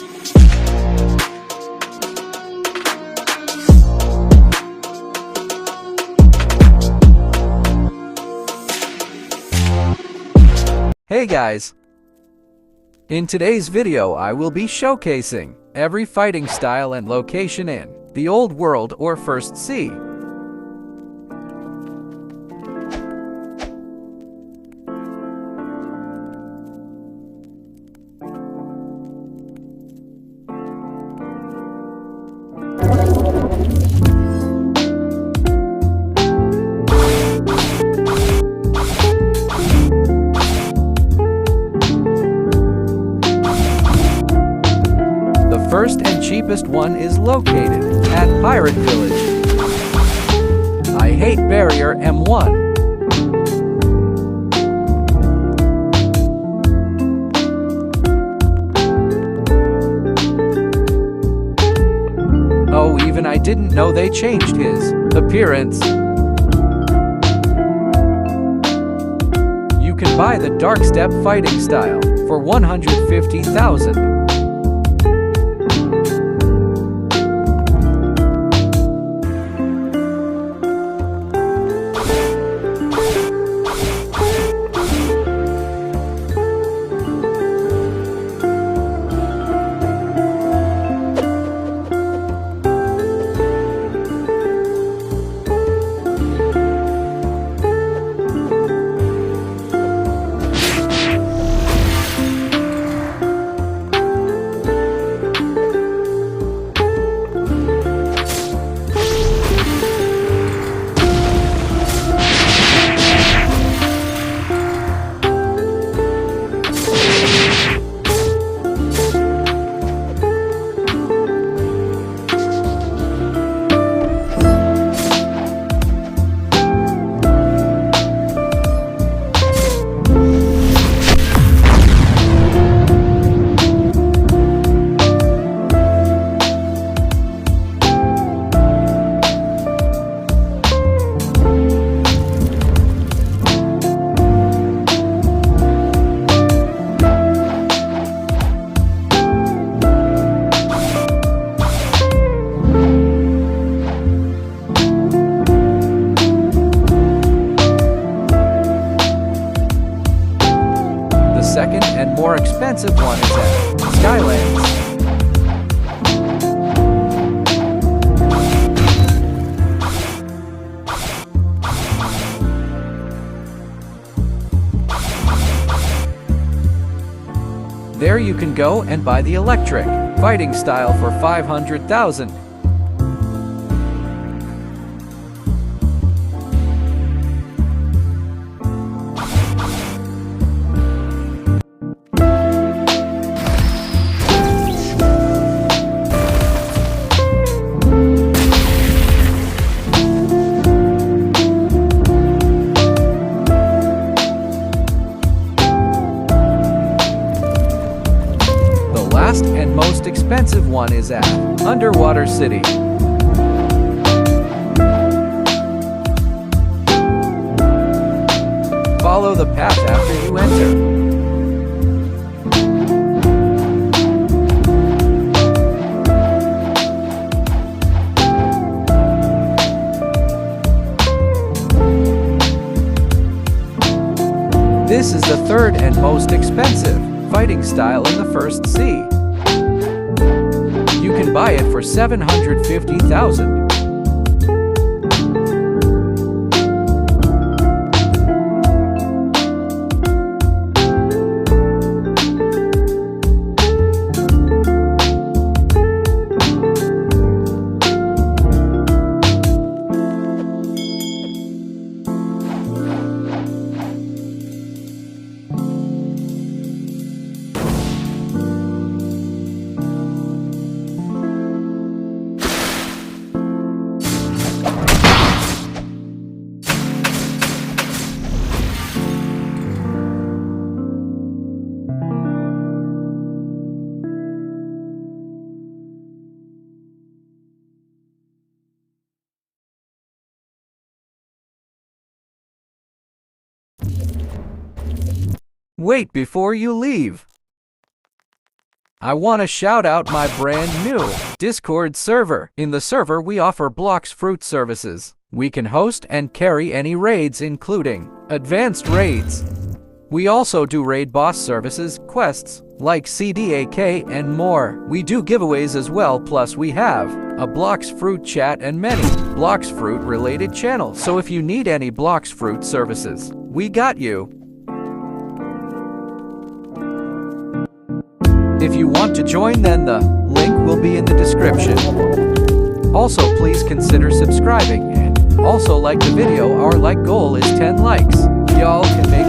Hey guys! In today's video I will be showcasing every fighting style and location in the Old World or First Sea. The first and cheapest one is located at Pirate Village. I hate Barrier M1. Oh, even I didn't know they changed his appearance. You can buy the Darkstep fighting style for 150,000. The second and more expensive one is at Skylands. There you can go and buy the electric fighting style for 500,000. Last and most expensive one is at Underwater City. Follow the path after you enter. This is the third and most expensive fighting style in the First Sea. You can buy it for 750,000. Wait before you leave. I want to shout out my brand new Discord server. In the server, we offer Blox Fruit services. We can host and carry any raids, including advanced raids. We also do raid boss services, quests like CDAK, and more. We do giveaways as well, plus we have a Blox Fruit chat and many Blox Fruit related channels. So if you need any Blox Fruit services, we got you. If you want to join, then the link will be in the description. Also, please consider subscribing and also like the video. Our like goal is 10 likes. Y'all can make